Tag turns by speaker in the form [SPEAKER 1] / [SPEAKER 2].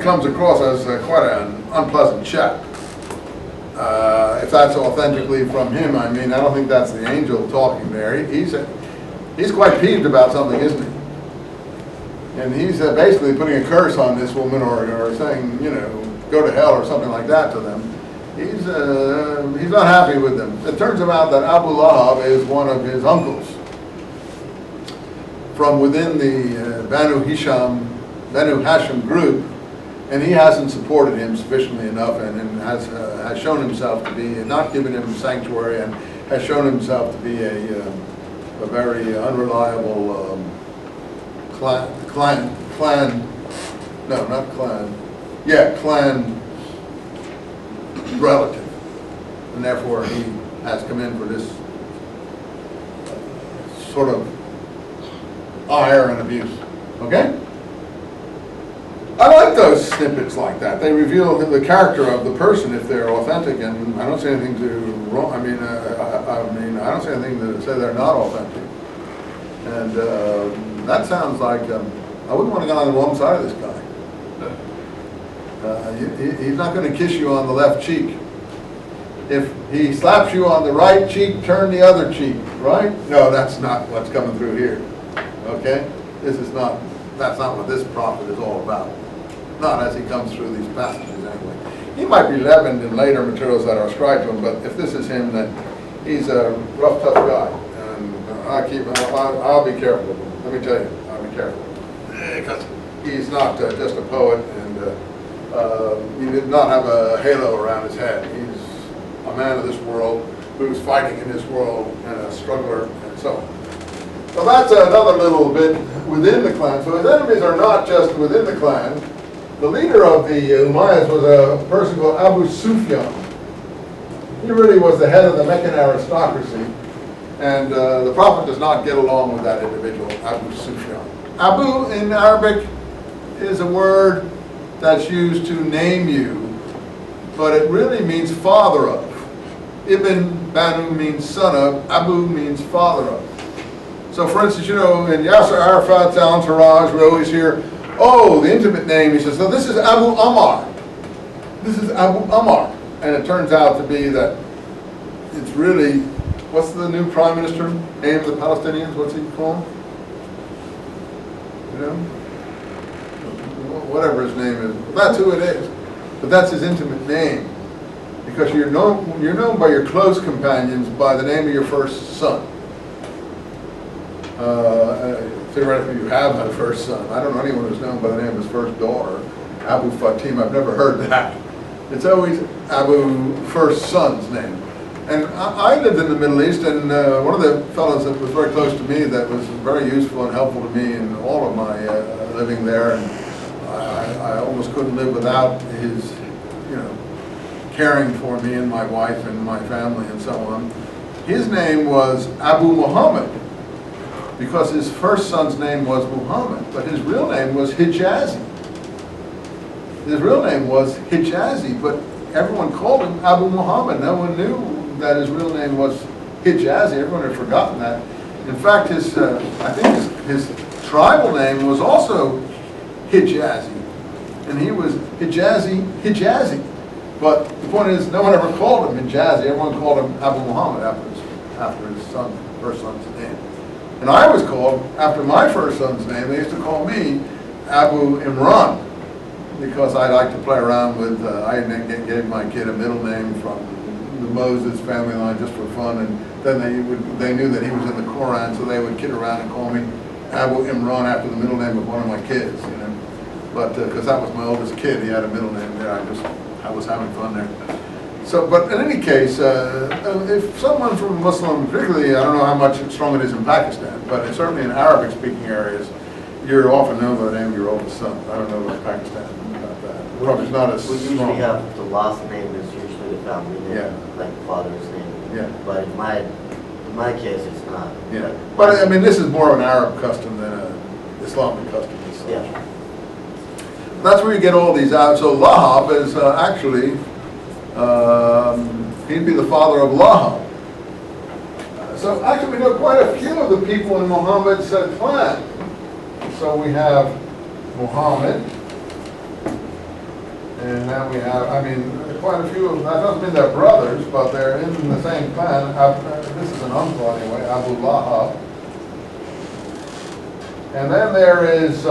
[SPEAKER 1] comes across as quite an unpleasant chap. If that's authentically from him, I mean, I don't think that's the angel talking there. He's quite peeved about something, isn't he? And he's basically putting a curse on this woman, or saying, you know, go to hell or something like that to them. He's not happy with them. It turns out that Abu Lahab is one of his uncles from within the Banu Hashim group, and he hasn't supported him sufficiently enough, and has shown himself to be, not given him sanctuary, and has shown himself to be a very unreliable clan relative, and therefore he has come in for this sort of ire and abuse. Okay? I like those snippets like that. They reveal the character of the person if they're authentic, and I don't say anything to wrong. I mean, I don't say anything to say they're not authentic. And that sounds like I wouldn't want to get on the wrong side of this guy. He's not going to kiss you on the left cheek. If he slaps you on the right cheek, turn the other cheek, right? No, that's not what's coming through here. Okay? That's not what this prophet is all about. Not as he comes through these passages anyway. He might be leavened in later materials that are ascribed to him, but if this is him, then he's a rough, tough guy. And I'll be careful with him. Let me tell you, I'll be careful. Because he's not just a poet, and he did not have a halo around his head. He's a man of this world who's fighting in this world, and a struggler, and so on. So that's another little bit within the clan. So his enemies are not just within the clan. The leader of the Umayyads was a person called Abu Sufyan. He really was the head of the Meccan aristocracy, and the Prophet does not get along with that individual, Abu Sufyan. Abu in Arabic is a word that's used to name you, but it really means father of. Ibn Banu means son of, Abu means father of. So for instance, you know, in Yasser Arafat's entourage, we always hear, oh, the intimate name. He says, no, this is Abu Ammar. This is Abu Ammar. And it turns out to be that it's really, what's the new prime minister? Name of the Palestinians, what's he called? You know? Whatever his name is. That's who it is. But that's his intimate name. Because you're known by your close companions by the name of your first son. Theoretically, you have a first son. I don't know anyone who's known by the name of his first daughter, Abu Fatim. I've never heard that. It's always Abu first son's name. And I lived in the Middle East, and one of the fellows that was very close to me, that was very useful and helpful to me in all of my living there, and I almost couldn't live without his, you know, caring for me and my wife and my family and so on. His name was Abu Muhammad, because his first son's name was Muhammad, but his real name was Hijazi. His real name was Hijazi, but everyone called him Abu Muhammad. No one knew that his real name was Hijazi. Everyone had forgotten that. In fact, I think his tribal name was also Hijazi, and he was Hijazi. But the point is, no one ever called him Hijazi. Everyone called him Abu Muhammad after his first son's name. And I was called, after my first son's name, they used to call me Abu Imran, because I like to play around with, I gave my kid a middle name from the Moses family line just for fun, and then they knew that he was in the Quran, so they would kid around and call me Abu Imran after the middle name of one of my kids, you know. But, because that was my oldest kid, he had a middle name there, I was having fun there. So, but in any case, if someone from Muslim, particularly, I don't know how much strong it is in Pakistan, but it's certainly in Arabic-speaking areas, you're often known by the name of your oldest son. I don't know about Pakistan about that. Probably not as strong.
[SPEAKER 2] We usually have the last name is usually the family name,
[SPEAKER 1] yeah,
[SPEAKER 2] like the father's name.
[SPEAKER 1] Yeah.
[SPEAKER 2] But in my case, it's not.
[SPEAKER 1] Yeah. But I mean, this is more of an Arab custom than an Islamic custom.
[SPEAKER 2] Yeah.
[SPEAKER 1] That's where you get all these out. So Lahab is actually, he'd be the father of Lahab. So actually we know quite a few of the people in Muhammad's clan. So we have Muhammad, And then we have, I mean, quite a few of them, that doesn't mean they're brothers, but they're in the same clan. This is an uncle anyway, Abu Lahab. And then there is